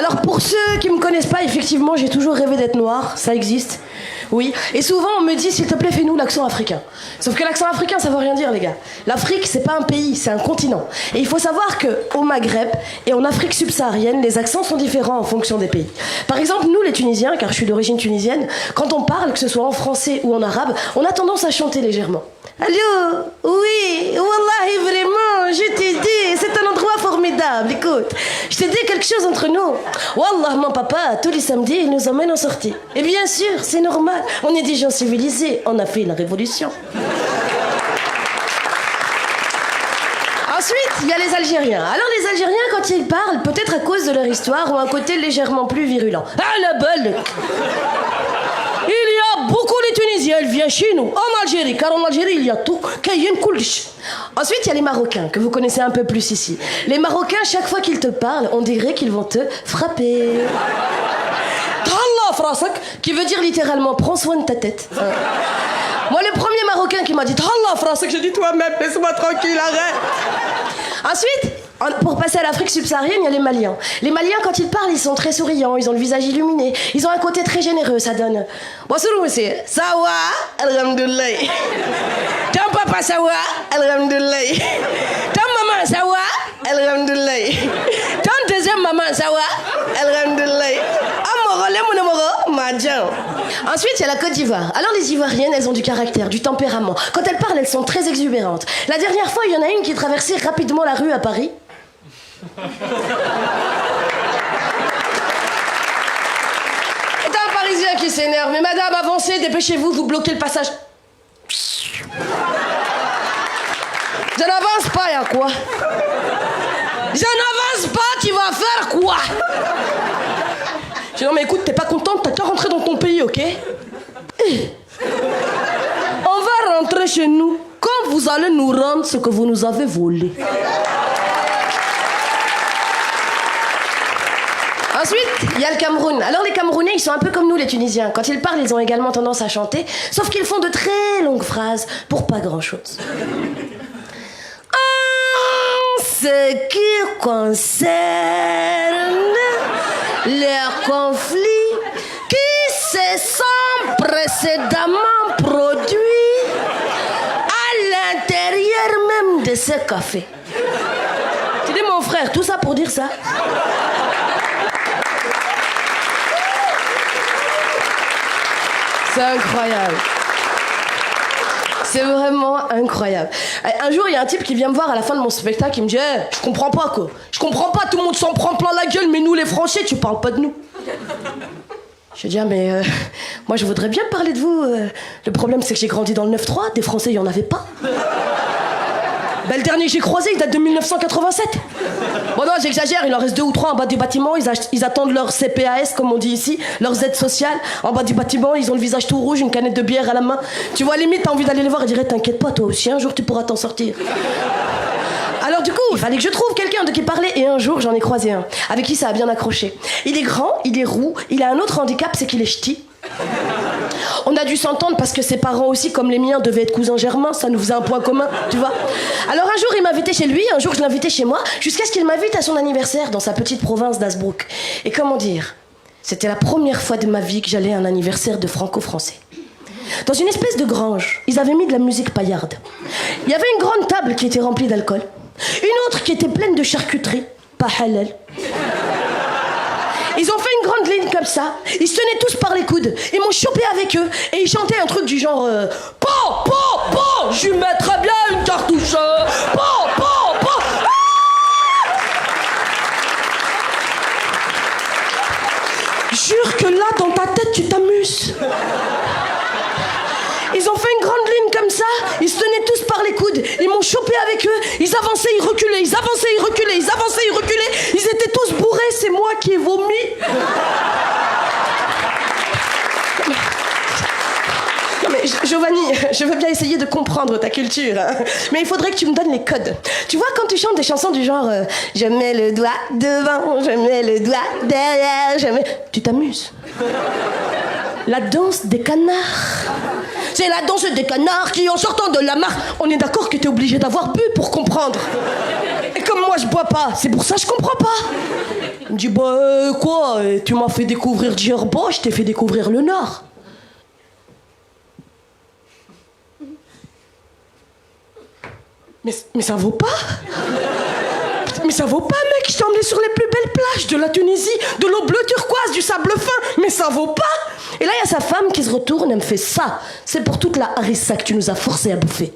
Alors pour ceux qui me connaissent pas, effectivement, j'ai toujours rêvé d'être noir, ça existe. Oui, et souvent on me dit, s'il te plaît, fais-nous l'accent africain. Sauf que l'accent africain, ça veut rien dire, les gars. L'Afrique, c'est pas un pays, c'est un continent. Et il faut savoir qu'au Maghreb et en Afrique subsaharienne, les accents sont différents en fonction des pays. Par exemple, nous, les Tunisiens, car je suis d'origine tunisienne, quand on parle, que ce soit en français ou en arabe, on a tendance à chanter légèrement. Allô, oui, wallahi, vraiment, je t'ai dit, c'est un endroit formidable, écoute. Je t'ai dit quelque chose entre nous. Wallah, mon papa, tous les samedis, il nous emmène en sortie. Et bien sûr, c'est normal, on est des gens civilisés, on a fait la révolution. Ensuite, il y a les Algériens. Alors les Algériens, quand ils parlent, peut-être à cause de leur histoire, ont un côté légèrement plus virulent. Ah, la balle! Il y a beaucoup de Tunisiens, ils viennent chez nous, en Algérie, car en Algérie, il y a tout. Ensuite, il y a les Marocains, que vous connaissez un peu plus ici. Les Marocains, chaque fois qu'ils te parlent, on dirait qu'ils vont te frapper. Tallah frasak, qui veut dire littéralement, prends soin de ta tête. Moi, le premier Marocain qui m'a dit Tallah frasak, j'ai dit toi-même, laisse-moi tranquille, arrête. Ensuite, pour passer à l'Afrique subsaharienne, il y a les Maliens. Les Maliens, quand ils parlent, ils sont très souriants, ils ont le visage illuminé, ils ont un côté très généreux, ça donne. Bonjour, monsieur. Sawa, alhamdoulilah. Ton papa, sawa, alhamdoulilah. Ton maman, sawa, alhamdoulilah. Ton deuxième maman, sawa, alhamdoulilah. Ensuite, il y a la Côte d'Ivoire. Alors, les Ivoiriennes, elles ont du caractère, du tempérament. Quand elles parlent, elles sont très exubérantes. La dernière fois, il y en a une qui traversait rapidement la rue à Paris. C'est un Parisien qui s'énerve. Mais madame, avancez, dépêchez-vous, vous bloquez le passage. Je n'avance pas, y'a quoi? Je n'avance pas, tu vas faire quoi? Je dis non mais écoute, t'es pas contente, t'as qu'à rentrer dans ton pays, ok? On va rentrer chez nous quand vous allez nous rendre ce que vous nous avez volé. Ensuite, il y a le Cameroun. Alors les Camerounais, ils sont un peu comme nous les Tunisiens. Quand ils parlent, ils ont également tendance à chanter, sauf qu'ils font de très longues phrases pour pas grand-chose. En ce qui concerne les conflits qui se sont précédemment produits à l'intérieur même de ce café. Tu dis mon frère, tout ça pour dire ça? C'est incroyable. C'est vraiment incroyable. Un jour, il y a un type qui vient me voir à la fin de mon spectacle, il me dit hey, je comprends pas quoi. Je comprends pas, tout le monde s'en prend plein la gueule, mais nous les Français, tu parles pas de nous. Je dis mais moi je voudrais bien parler de vous. Le problème c'est que j'ai grandi dans le 9-3, des Français il y en avait pas. Ben, le dernier que j'ai croisé, il date de 1987. Bon non, j'exagère, il en reste 2 ou 3 en bas du bâtiment, ils attendent leur CPAS, comme on dit ici, leurs aides sociales. En bas du bâtiment, ils ont le visage tout rouge, une canette de bière à la main. Tu vois, limite, t'as envie d'aller les voir et dire t'inquiète pas, toi aussi, un jour tu pourras t'en sortir. Alors du coup, il fallait que je trouve quelqu'un de qui parler, et un jour, j'en ai croisé un, avec qui ça a bien accroché. Il est grand, il est roux, il a un autre handicap, c'est qu'il est ch'ti. On a dû s'entendre parce que ses parents aussi, comme les miens, devaient être cousins germains, ça nous faisait un point commun, tu vois. Alors un jour, il m'invitait chez lui, un jour, je l'invitais chez moi, jusqu'à ce qu'il m'invite à son anniversaire dans sa petite province d'Asbrook. Et comment dire, c'était la première fois de ma vie que j'allais à un anniversaire de franco-français. Dans une espèce de grange, ils avaient mis de la musique paillarde. Il y avait une grande table qui était remplie d'alcool, une autre qui était pleine de charcuterie, pas halal. Ils ont fait une grande ligne comme ça, ils se tenaient tous par les coudes, ils m'ont chopé avec eux, et ils chantaient un truc du genre Pan, pan, pan, je lui mettrais bien une cartouche, pan, pan, pan. Jure que là, dans ta tête, tu t'amuses. Ils ont fait une grande ligne comme ça, ils se tenaient tous par les coudes, ils m'ont chopé avec eux, ils avançaient, ils reculaient, ils avançaient, ils reculaient, ils avançaient, ils reculaient, ils étaient tous bourrés, c'est moi qui ai vomi. Non mais Giovanni, je veux bien essayer de comprendre ta culture, hein, mais il faudrait que tu me donnes les codes. Tu vois, quand tu chantes des chansons du genre je mets le doigt devant, je mets le doigt derrière, je mets... Tu t'amuses. La danse des canards. C'est la danse des canards qui, en sortant de la mare, on est d'accord que t'es obligé d'avoir bu pour comprendre. Et comme moi je bois pas, c'est pour ça que je comprends pas. Il me dit, bah quoi, tu m'as fait découvrir Djerba, je t'ai fait découvrir le Nord. Mais ça vaut pas. Mais ça vaut pas, mec, je t'ai emmené sur les plus belles plages de la Tunisie, de l'eau bleue turquoise, du sable fin, mais ça vaut pas. Et là, il y a sa femme qui se retourne et me fait ça. C'est pour toute la harissa que tu nous as forcé à bouffer.